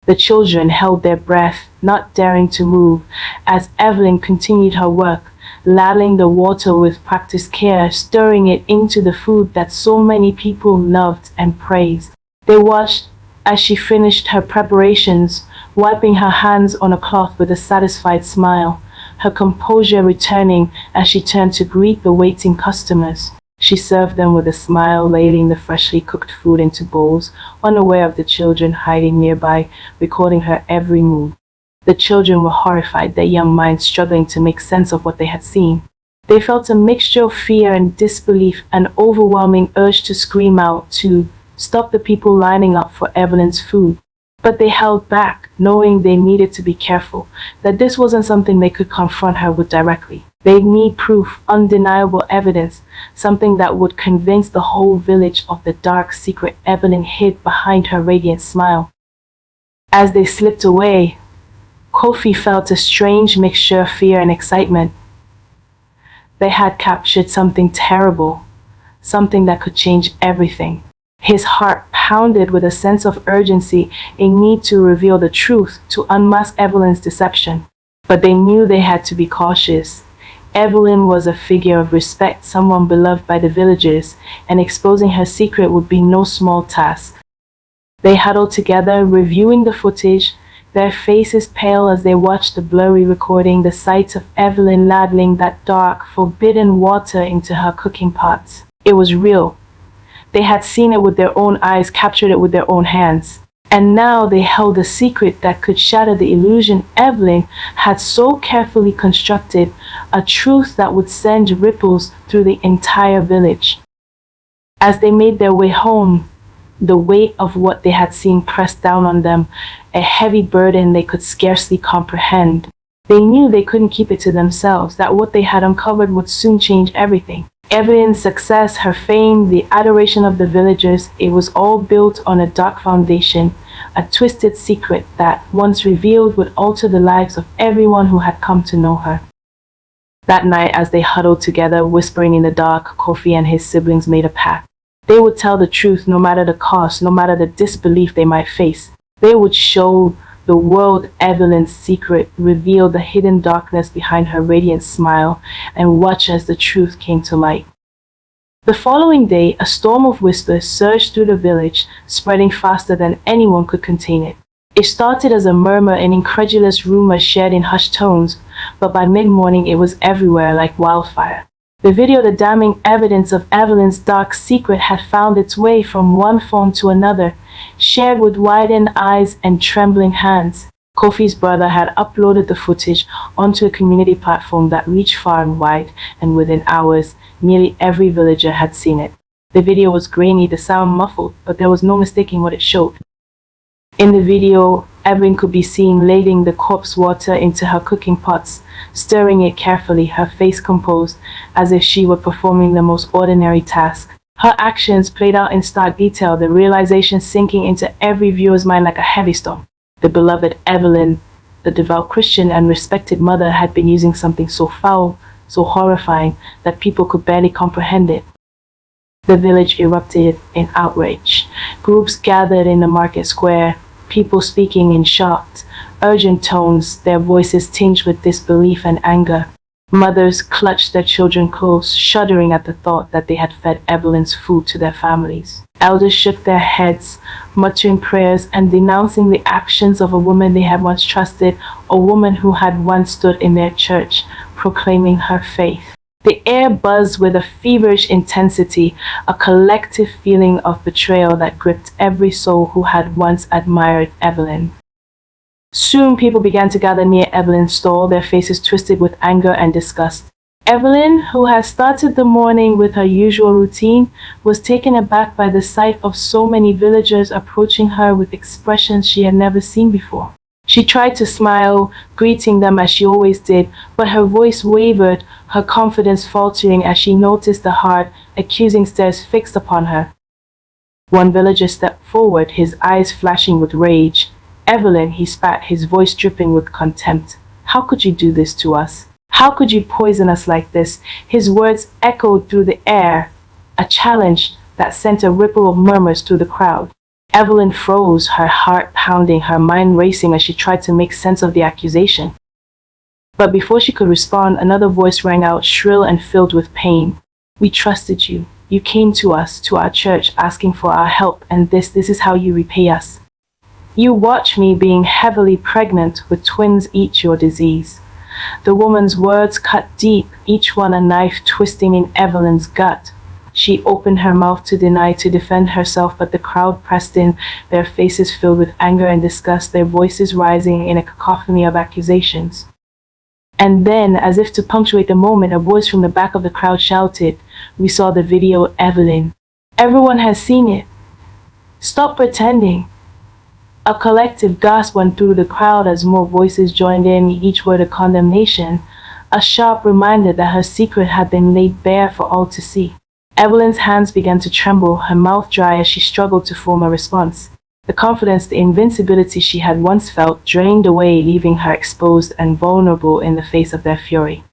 The children held their breath, not daring to move, as Evelyn continued her work, ladling the water with practiced care, stirring it into the food that so many people loved and praised. They watched as she finished her preparations, wiping her hands on a cloth with a satisfied smile, her composure returning as she turned to greet the waiting customers. She served them with a smile, ladling the freshly cooked food into bowls, unaware of the children hiding nearby, recording her every move. The children were horrified, their young minds struggling to make sense of what they had seen. They felt a mixture of fear and disbelief, an overwhelming urge to scream out, to stop the people lining up for Evelyn's food. But they held back, knowing they needed to be careful, that this wasn't something they could confront her with directly. They'd need proof, undeniable evidence, something that would convince the whole village of the dark secret Evelyn hid behind her radiant smile. As they slipped away, Kofi felt a strange mixture of fear and excitement. They had captured something terrible, something that could change everything. His heart pounded with a sense of urgency, a need to reveal the truth, to unmask Evelyn's deception. But they knew they had to be cautious. Evelyn was a figure of respect, someone beloved by the villagers, and exposing her secret would be no small task. They huddled together, reviewing the footage, their faces pale as they watched the blurry recording, the sight of Evelyn ladling that dark, forbidden water into her cooking pots. It was real. They had seen it with their own eyes, captured it with their own hands. And now they held a secret that could shatter the illusion Evelyn had so carefully constructed, a truth that would send ripples through the entire village. As they made their way home, the weight of what they had seen pressed down on them, a heavy burden they could scarcely comprehend. They knew they couldn't keep it to themselves, that what they had uncovered would soon change everything. Evelyn's success, her fame, the adoration of the villagers, it was all built on a dark foundation, a twisted secret that, once revealed, would alter the lives of everyone who had come to know her. That night, as they huddled together, whispering in the dark, Kofi and his siblings made a pact. They would tell the truth no matter the cost, no matter the disbelief they might face. They would show the world Evelyn's secret, reveal the hidden darkness behind her radiant smile, and watch as the truth came to light. The following day, a storm of whispers surged through the village, spreading faster than anyone could contain it. It started as a murmur, an incredulous rumor shared in hushed tones, but by mid-morning it was everywhere like wildfire. The video, the damning evidence of Evelyn's dark secret, had found its way from one phone to another, shared with widened eyes and trembling hands. Kofi's brother had uploaded the footage onto a community platform that reached far and wide, and within hours, nearly every villager had seen it. The video was grainy, the sound muffled, but there was no mistaking what it showed. In the video, Evelyn could be seen ladling the corpse water into her cooking pots, stirring it carefully, her face composed, as if she were performing the most ordinary task. Her actions played out in stark detail, the realization sinking into every viewer's mind like a heavy stone. The beloved Evelyn, the devout Christian and respected mother, had been using something so foul, so horrifying, that people could barely comprehend it. The village erupted in outrage. Groups gathered in the market square, people speaking in shocked, urgent tones, their voices tinged with disbelief and anger. Mothers clutched their children close, shuddering at the thought that they had fed Evelyn's food to their families. Elders shook their heads, muttering prayers and denouncing the actions of a woman they had once trusted, a woman who had once stood in their church, proclaiming her faith. The air buzzed with a feverish intensity, a collective feeling of betrayal that gripped every soul who had once admired Evelyn. Soon people began to gather near Evelyn's stall, their faces twisted with anger and disgust. Evelyn, who had started the morning with her usual routine, was taken aback by the sight of so many villagers approaching her with expressions she had never seen before. She tried to smile, greeting them as she always did, but her voice wavered, her confidence faltering as she noticed the hard, accusing stares fixed upon her. One villager stepped forward, his eyes flashing with rage. "Evelyn," he spat, his voice dripping with contempt. "How could you do this to us? How could you poison us like this?" His words echoed through the air, a challenge that sent a ripple of murmurs through the crowd. Evelyn froze, her heart pounding, her mind racing as she tried to make sense of the accusation. But before she could respond, another voice rang out, shrill and filled with pain. "We trusted you. You came to us, to our church, asking for our help, and this is how you repay us. You watch me being heavily pregnant with twins eat your disease." The woman's words cut deep, each one a knife twisting in Evelyn's gut. She opened her mouth to deny, to defend herself, but the crowd pressed in, their faces filled with anger and disgust, their voices rising in a cacophony of accusations. And then, as if to punctuate the moment, a voice from the back of the crowd shouted, "We saw the video, Evelyn. Everyone has seen it. Stop pretending." A collective gasp went through the crowd as more voices joined in, each word a condemnation, a sharp reminder that her secret had been laid bare for all to see. Evelyn's hands began to tremble, her mouth dry as she struggled to form a response. The confidence, the invincibility she had once felt, drained away, leaving her exposed and vulnerable in the face of their fury.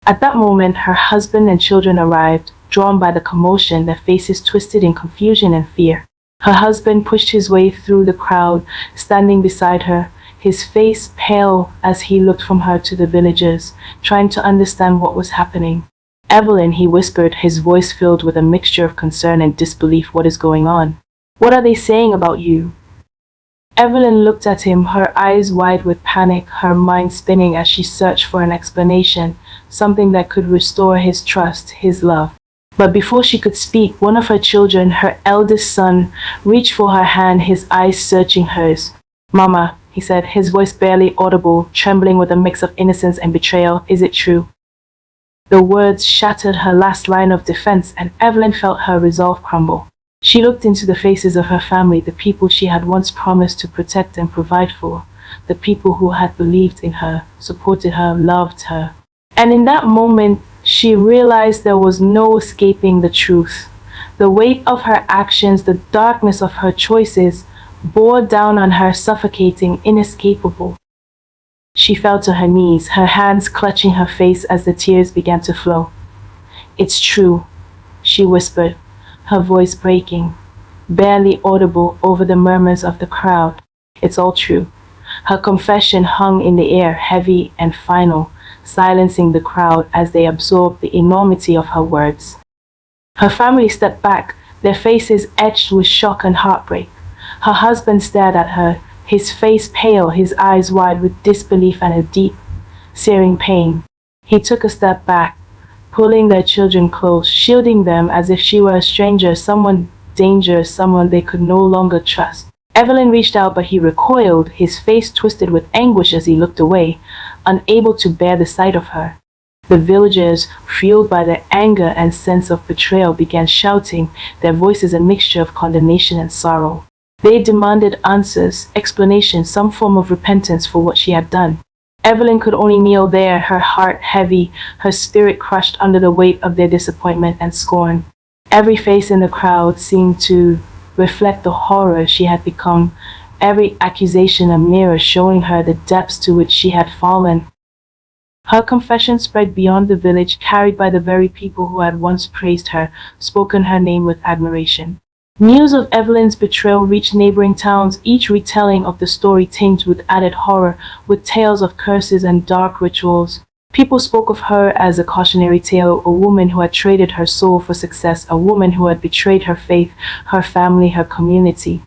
At that moment, her husband and children arrived, drawn by the commotion, their faces twisted in confusion and fear. Her husband pushed his way through the crowd, standing beside her, his face pale as he looked from her to the villagers, trying to understand what was happening. "Evelyn," he whispered, his voice filled with a mixture of concern and disbelief, "what is going on? What are they saying about you?" Evelyn looked at him, her eyes wide with panic, her mind spinning as she searched for an explanation, something that could restore his trust, his love. But before she could speak, one of her children, her eldest son, reached for her hand, his eyes searching hers. "Mama," he said, his voice barely audible, trembling with a mix of innocence and betrayal, "is it true?" The words shattered her last line of defense, and Evelyn felt her resolve crumble. She looked into the faces of her family, the people she had once promised to protect and provide for, the people who had believed in her, supported her, loved her. And in that moment, she realized there was no escaping the truth. The weight of her actions, the darkness of her choices, bore down on her, suffocating, inescapable. She fell to her knees, her hands clutching her face as the tears began to flow. "It's true," she whispered, her voice breaking, barely audible over the murmurs of the crowd. "It's all true." Her confession hung in the air, heavy and final, silencing the crowd as they absorbed the enormity of her words. Her family stepped back, their faces etched with shock and heartbreak. Her husband stared at her, his face pale, his eyes wide with disbelief and a deep, searing pain. He took a step back, pulling their children close, shielding them as if she were a stranger, someone dangerous, someone they could no longer trust. Evelyn reached out, but he recoiled, his face twisted with anguish as he looked away, unable to bear the sight of her. The villagers, fueled by their anger and sense of betrayal, began shouting, their voices a mixture of condemnation and sorrow. They demanded answers, explanations, some form of repentance for what she had done. Evelyn could only kneel there, her heart heavy, her spirit crushed under the weight of their disappointment and scorn. Every face in the crowd seemed to reflect the horror she had become, every accusation a mirror showing her the depths to which she had fallen. Her confession spread beyond the village, carried by the very people who had once praised her, spoken her name with admiration. News of Evelyn's betrayal reached neighboring towns, each retelling of the story tinged with added horror, with tales of curses and dark rituals. People spoke of her as a cautionary tale, a woman who had traded her soul for success, a woman who had betrayed her faith, her family, her community.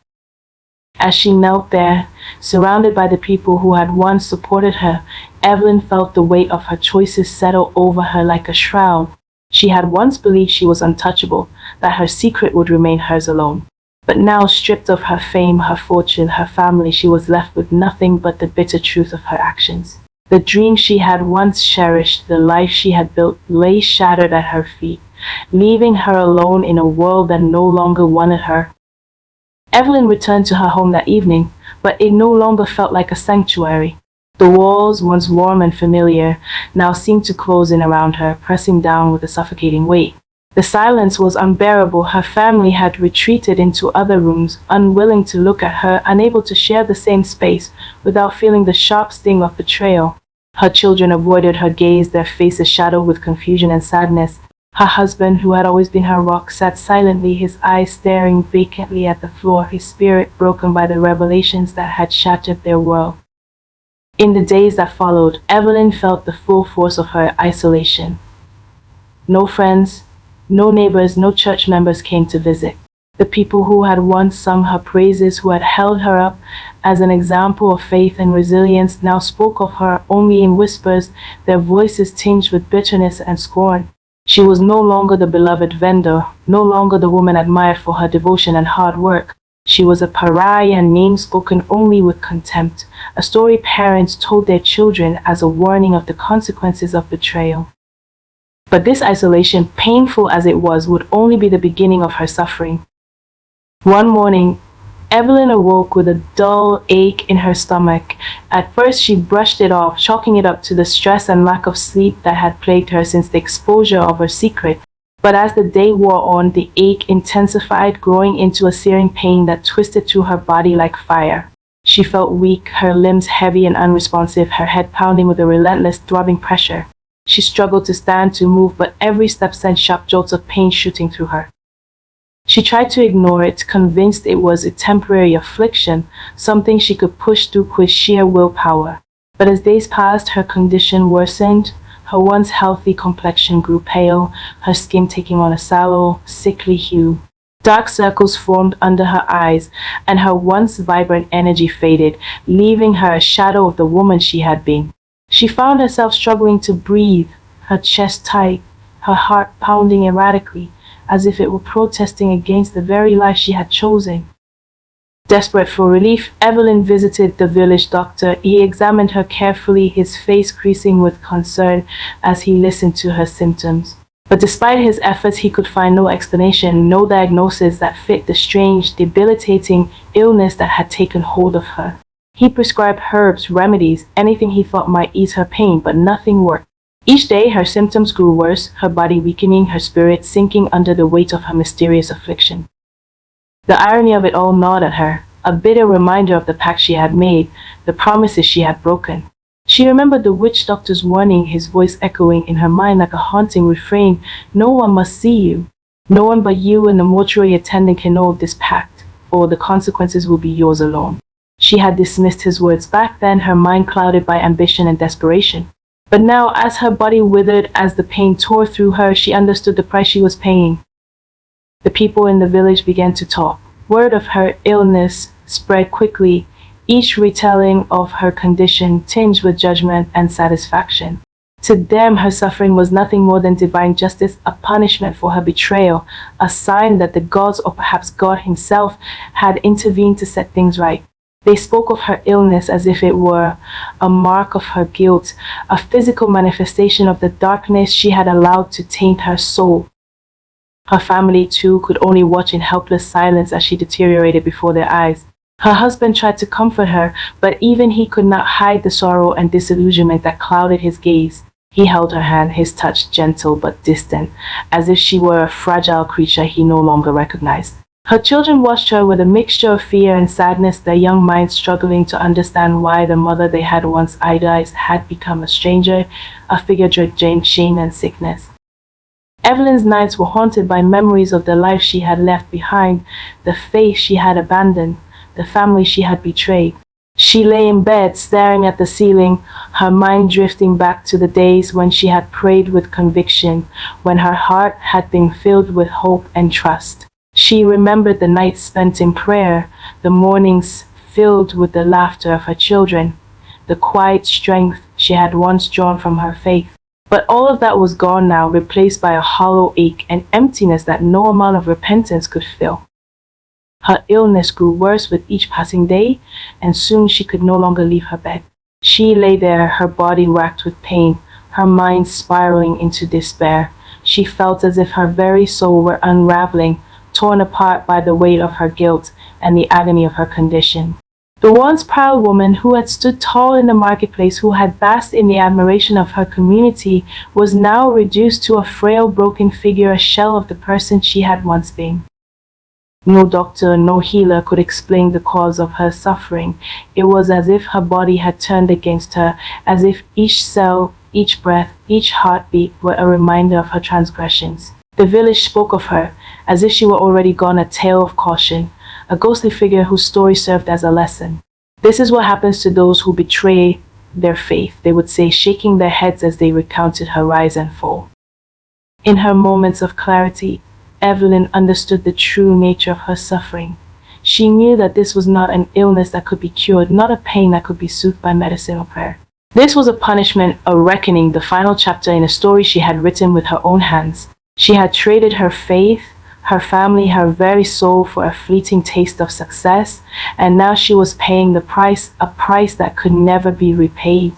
As she knelt there, surrounded by the people who had once supported her, Evelyn felt the weight of her choices settle over her like a shroud. She had once believed she was untouchable, that her secret would remain hers alone. But now, stripped of her fame, her fortune, her family, she was left with nothing but the bitter truth of her actions. The dream she had once cherished, the life she had built, lay shattered at her feet, leaving her alone in a world that no longer wanted her. Evelyn returned to her home that evening, but it no longer felt like a sanctuary. The walls, once warm and familiar, now seemed to close in around her, pressing down with a suffocating weight. The silence was unbearable. Her family had retreated into other rooms, unwilling to look at her, unable to share the same space without feeling the sharp sting of betrayal. Her children avoided her gaze, their faces shadowed with confusion and sadness. Her husband, who had always been her rock, sat silently, his eyes staring vacantly at the floor, his spirit broken by the revelations that had shattered their world. In the days that followed, Evelyn felt the full force of her isolation. No friends, no neighbors, no church members came to visit. The people who had once sung her praises, who had held her up as an example of faith and resilience, now spoke of her only in whispers, their voices tinged with bitterness and scorn. She was no longer the beloved vendor, no longer the woman admired for her devotion and hard work. She was a pariah, a name spoken only with contempt, a story parents told their children as a warning of the consequences of betrayal. But this isolation, painful as it was, would only be the beginning of her suffering. One morning, Evelyn awoke with a dull ache in her stomach. At first, she brushed it off, chalking it up to the stress and lack of sleep that had plagued her since the exposure of her secret. But as the day wore on, the ache intensified, growing into a searing pain that twisted through her body like fire. She felt weak, her limbs heavy and unresponsive, her head pounding with a relentless, throbbing pressure. She struggled to stand, to move, but every step sent sharp jolts of pain shooting through her. She tried to ignore it, convinced it was a temporary affliction, something she could push through with sheer willpower. But as days passed, her condition worsened. Her once healthy complexion grew pale, her skin taking on a sallow, sickly hue. Dark circles formed under her eyes, and her once vibrant energy faded, leaving her a shadow of the woman she had been. She found herself struggling to breathe, her chest tight, her heart pounding erratically, as if it were protesting against the very life she had chosen. Desperate for relief, Evelyn visited the village doctor. He examined her carefully, his face creasing with concern as he listened to her symptoms. But despite his efforts, he could find no explanation, no diagnosis that fit the strange, debilitating illness that had taken hold of her. He prescribed herbs, remedies, anything he thought might ease her pain, but nothing worked. Each day her symptoms grew worse, her body weakening, her spirit sinking under the weight of her mysterious affliction. The irony of it all gnawed at her, a bitter reminder of the pact she had made, the promises she had broken. She remembered the witch doctor's warning, his voice echoing in her mind like a haunting refrain, "No one must see you. No one but you and the mortuary attendant can know of this pact, or the consequences will be yours alone." She had dismissed his words back then, her mind clouded by ambition and desperation. But now, as her body withered, as the pain tore through her, she understood the price she was paying. The people in the village began to talk. Word of her illness spread quickly, each retelling of her condition tinged with judgment and satisfaction. To them, her suffering was nothing more than divine justice, a punishment for her betrayal, a sign that the gods, or perhaps God himself, had intervened to set things right. They spoke of her illness as if it were a mark of her guilt, a physical manifestation of the darkness she had allowed to taint her soul. Her family, too, could only watch in helpless silence as she deteriorated before their eyes. Her husband tried to comfort her, but even he could not hide the sorrow and disillusionment that clouded his gaze. He held her hand, his touch gentle but distant, as if she were a fragile creature he no longer recognized. Her children watched her with a mixture of fear and sadness, their young minds struggling to understand why the mother they had once idolized had become a stranger, a figure drenched shame and sickness. Evelyn's nights were haunted by memories of the life she had left behind, the faith she had abandoned, the family she had betrayed. She lay in bed, staring at the ceiling, her mind drifting back to the days when she had prayed with conviction, when her heart had been filled with hope and trust. She remembered the nights spent in prayer, the mornings filled with the laughter of her children, the quiet strength she had once drawn from her faith. But all of that was gone now, replaced by a hollow ache and emptiness that no amount of repentance could fill. Her illness grew worse with each passing day, and soon she could no longer leave her bed. She lay there, her body racked with pain, her mind spiraling into despair. She felt as if her very soul were unraveling, torn apart by the weight of her guilt and the agony of her condition. The once proud woman who had stood tall in the marketplace, who had basked in the admiration of her community, was now reduced to a frail, broken figure, a shell of the person she had once been. No doctor, no healer could explain the cause of her suffering. It was as if her body had turned against her, as if each cell, each breath, each heartbeat were a reminder of her transgressions. The village spoke of her as if she were already gone, a tale of caution, a ghostly figure whose story served as a lesson. This is what happens to those who betray their faith, they would say, shaking their heads as they recounted her rise and fall. In her moments of clarity, Evelyn understood the true nature of her suffering. She knew that this was not an illness that could be cured, not a pain that could be soothed by medicine or prayer. This was a punishment, a reckoning, the final chapter in a story she had written with her own hands. She had traded her faith, her family, her very soul for a fleeting taste of success, and now she was paying the price, a price that could never be repaid.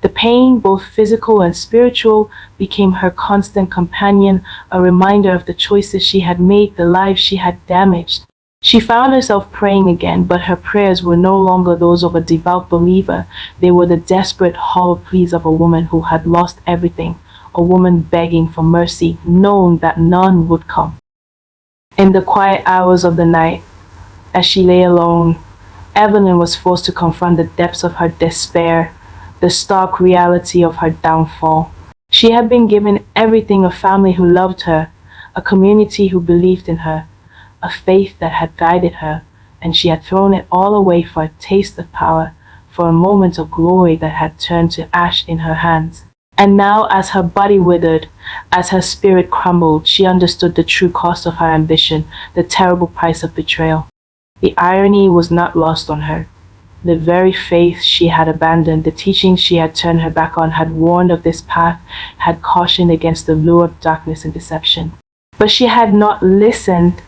The pain, both physical and spiritual, became her constant companion, a reminder of the choices she had made, the lives she had damaged. She found herself praying again, but her prayers were no longer those of a devout believer. They were the desperate, hollow pleas of a woman who had lost everything, a woman begging for mercy, knowing that none would come. In the quiet hours of the night, as she lay alone, Evelyn was forced to confront the depths of her despair, the stark reality of her downfall. She had been given everything: a family who loved her, a community who believed in her, a faith that had guided her, and she had thrown it all away for a taste of power, for a moment of glory that had turned to ash in her hands. And now, as her body withered, as her spirit crumbled, she understood the true cost of her ambition, the terrible price of betrayal. The irony was not lost on her. The very faith she had abandoned, the teachings she had turned her back on, had warned of this path, had cautioned against the lure of darkness and deception. But she had not listened,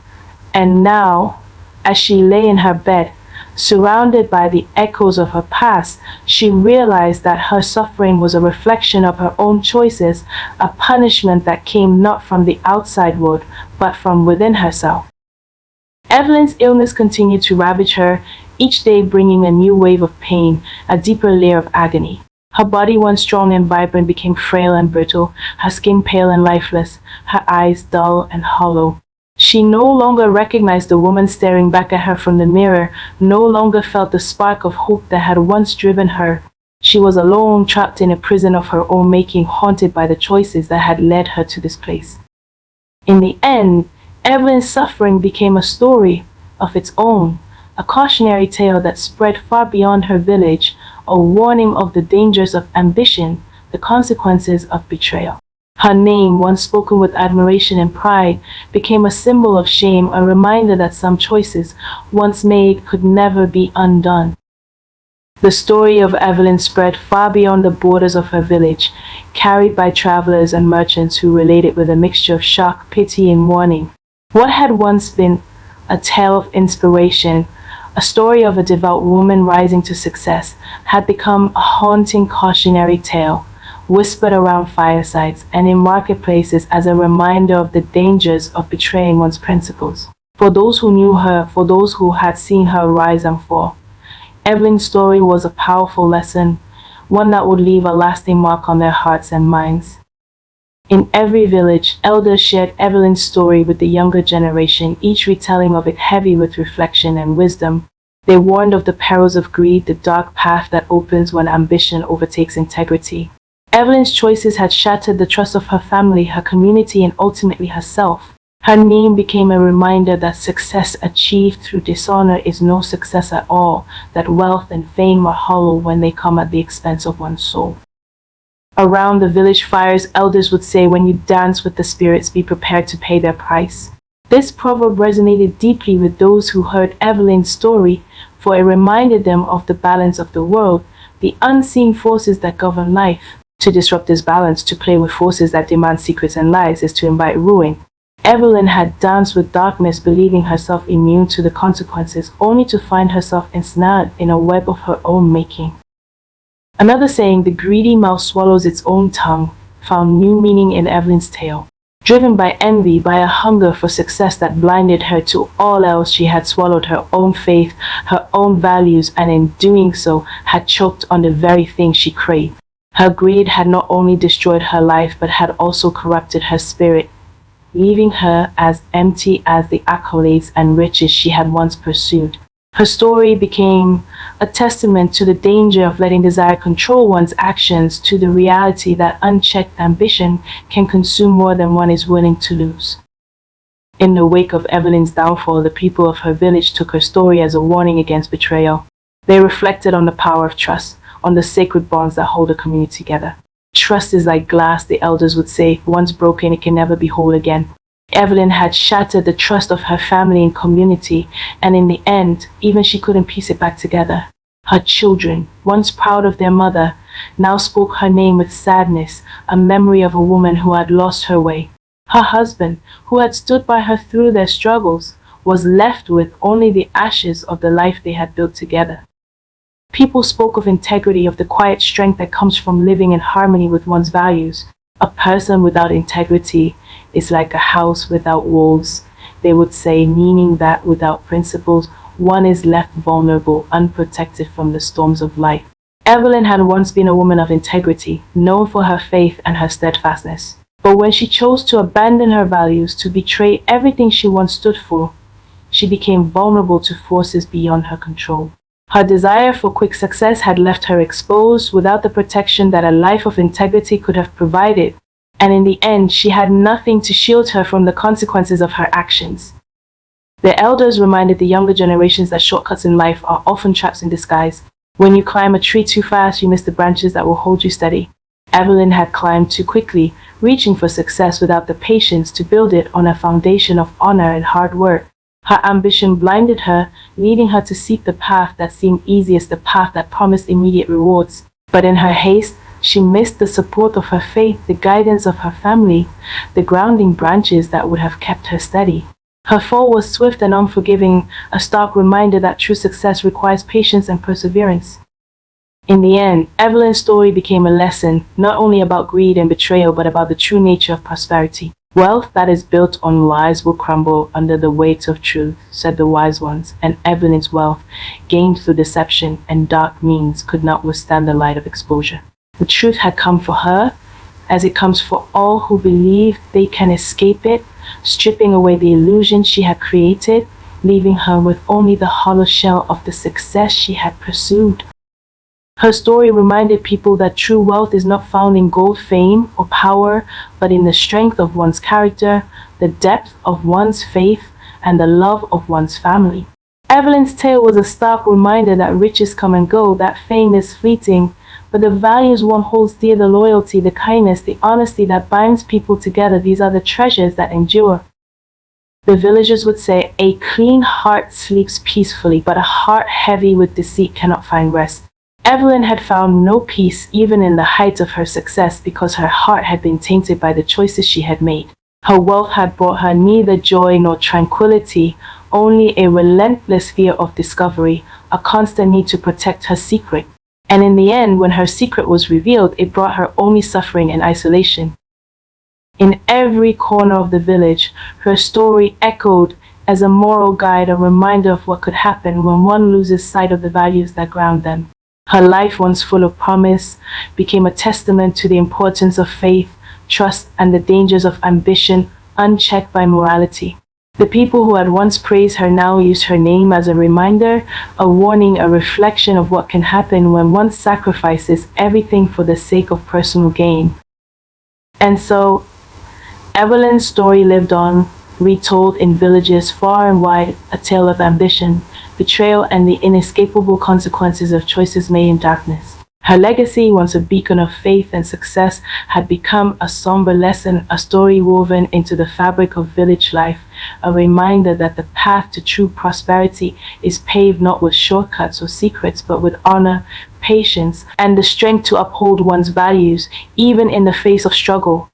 and now, as she lay in her bed, surrounded by the echoes of her past, she realized that her suffering was a reflection of her own choices, a punishment that came not from the outside world, but from within herself. Evelyn's illness continued to ravage her, each day bringing a new wave of pain, a deeper layer of agony. Her body, once strong and vibrant, became frail and brittle, her skin pale and lifeless, her eyes dull and hollow. She no longer recognized the woman staring back at her from the mirror, no longer felt the spark of hope that had once driven her. She was alone, trapped in a prison of her own making, haunted by the choices that had led her to this place. In the end, Evelyn's suffering became a story of its own, a cautionary tale that spread far beyond her village, a warning of the dangers of ambition, the consequences of betrayal. Her name, once spoken with admiration and pride, became a symbol of shame, a reminder that some choices, once made, could never be undone. The story of Evelyn spread far beyond the borders of her village, carried by travelers and merchants who related with a mixture of shock, pity, and warning. What had once been a tale of inspiration, a story of a devout woman rising to success, had become a haunting cautionary tale, whispered around firesides and in marketplaces as a reminder of the dangers of betraying one's principles. For those who knew her, for those who had seen her rise and fall, Evelyn's story was a powerful lesson, one that would leave a lasting mark on their hearts and minds. In every village, elders shared Evelyn's story with the younger generation, each retelling of it heavy with reflection and wisdom. They warned of the perils of greed, the dark path that opens when ambition overtakes integrity. Evelyn's choices had shattered the trust of her family, her community, and ultimately herself. Her name became a reminder that success achieved through dishonor is no success at all, that wealth and fame are hollow when they come at the expense of one's soul. Around the village fires, elders would say, "When you dance with the spirits, be prepared to pay their price." This proverb resonated deeply with those who heard Evelyn's story, for it reminded them of the balance of the world, the unseen forces that govern life. To disrupt this balance, to play with forces that demand secrets and lies, is to invite ruin. Evelyn had danced with darkness, believing herself immune to the consequences, only to find herself ensnared in a web of her own making. Another saying, "The greedy mouth swallows its own tongue," found new meaning in Evelyn's tale. Driven by envy, by a hunger for success that blinded her to all else, she had swallowed her own faith, her own values, and in doing so, had choked on the very thing she craved. Her greed had not only destroyed her life, but had also corrupted her spirit, leaving her as empty as the accolades and riches she had once pursued. Her story became a testament to the danger of letting desire control one's actions, to the reality that unchecked ambition can consume more than one is willing to lose. In the wake of Evelyn's downfall, the people of her village took her story as a warning against betrayal. They reflected on the power of trust, on the sacred bonds that hold a community together. Trust is like glass, the elders would say. Once broken, it can never be whole again. Evelyn had shattered the trust of her family and community, and in the end, even she couldn't piece it back together. Her children, once proud of their mother, now spoke her name with sadness, a memory of a woman who had lost her way. Her husband, who had stood by her through their struggles, was left with only the ashes of the life they had built together. People spoke of integrity, of the quiet strength that comes from living in harmony with one's values. A person without integrity is like a house without walls, they would say, meaning that without principles, one is left vulnerable, unprotected from the storms of life. Evelyn had once been a woman of integrity, known for her faith and her steadfastness. But when she chose to abandon her values, to betray everything she once stood for, she became vulnerable to forces beyond her control. Her desire for quick success had left her exposed, without the protection that a life of integrity could have provided, and in the end, she had nothing to shield her from the consequences of her actions. The elders reminded the younger generations that shortcuts in life are often traps in disguise. When you climb a tree too fast, you miss the branches that will hold you steady. Evelyn had climbed too quickly, reaching for success without the patience to build it on a foundation of honor and hard work. Her ambition blinded her, leading her to seek the path that seemed easiest, the path that promised immediate rewards. But in her haste, she missed the support of her faith, the guidance of her family, the grounding branches that would have kept her steady. Her fall was swift and unforgiving, a stark reminder that true success requires patience and perseverance. In the end, Evelyn's story became a lesson, not only about greed and betrayal, but about the true nature of prosperity. "Wealth that is built on lies will crumble under the weight of truth," said the wise ones, and Evelyn's wealth, gained through deception and dark means, could not withstand the light of exposure. The truth had come for her, as it comes for all who believe they can escape it, stripping away the illusion she had created, leaving her with only the hollow shell of the success she had pursued. Her story reminded people that true wealth is not found in gold, fame, or power, but in the strength of one's character, the depth of one's faith, and the love of one's family. Evelyn's tale was a stark reminder that riches come and go, that fame is fleeting, but the values one holds dear, the loyalty, the kindness, the honesty that binds people together, these are the treasures that endure. The villagers would say, "A clean heart sleeps peacefully, but a heart heavy with deceit cannot find rest." Evelyn had found no peace even in the height of her success, because her heart had been tainted by the choices she had made. Her wealth had brought her neither joy nor tranquility, only a relentless fear of discovery, a constant need to protect her secret. And in the end, when her secret was revealed, it brought her only suffering and isolation. In every corner of the village, her story echoed as a moral guide, a reminder of what could happen when one loses sight of the values that ground them. Her life, once full of promise, became a testament to the importance of faith, trust, and the dangers of ambition unchecked by morality. The people who had once praised her now used her name as a reminder, a warning, a reflection of what can happen when one sacrifices everything for the sake of personal gain. And so, Evelyn's story lived on, retold in villages far and wide, a tale of ambition, betrayal, and the inescapable consequences of choices made in darkness. Her legacy, once a beacon of faith and success, had become a somber lesson, a story woven into the fabric of village life, a reminder that the path to true prosperity is paved not with shortcuts or secrets, but with honor, patience, and the strength to uphold one's values, even in the face of struggle.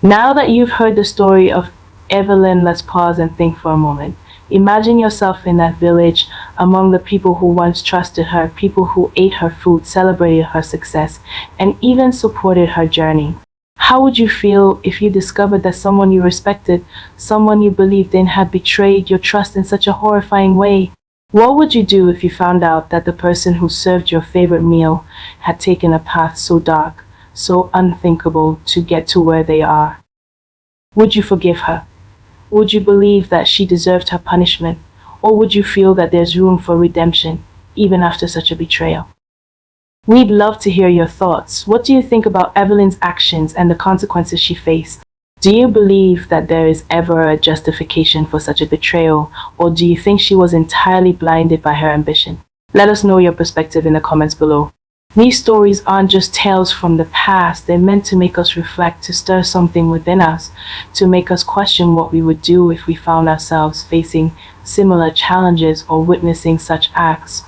Now that you've heard the story of Evelyn, let's pause and think for a moment. Imagine yourself in that village among the people who once trusted her, people who ate her food, celebrated her success, and even supported her journey. How would you feel if you discovered that someone you respected, someone you believed in, had betrayed your trust in such a horrifying way? What would you do if you found out that the person who served your favorite meal had taken a path so dark, so unthinkable to get to where they are? Would you forgive her? Would you believe that she deserved her punishment? Or would you feel that there's room for redemption, even after such a betrayal? We'd love to hear your thoughts. What do you think about Evelyn's actions and the consequences she faced? Do you believe that there is ever a justification for such a betrayal, or do you think she was entirely blinded by her ambition? Let us know your perspective in the comments below. These stories aren't just tales from the past, they're meant to make us reflect, to stir something within us, to make us question what we would do if we found ourselves facing similar challenges or witnessing such acts.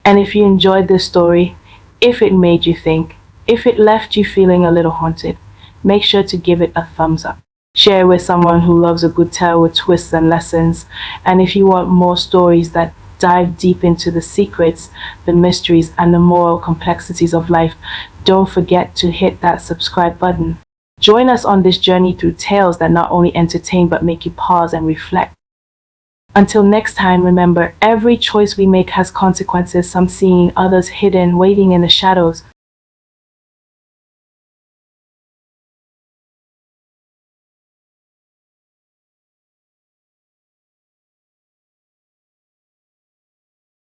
And if you enjoyed this story, if it made you think, if it left you feeling a little haunted, make sure to give it a thumbs up. Share with someone who loves a good tale with twists and lessons. And if you want more stories that dive deep into the secrets, the mysteries, and the moral complexities of life, don't forget to hit that subscribe button. Join us on this journey through tales that not only entertain but make you pause and reflect. Until next time, remember, every choice we make has consequences, some seen, others hidden, waiting in the shadows.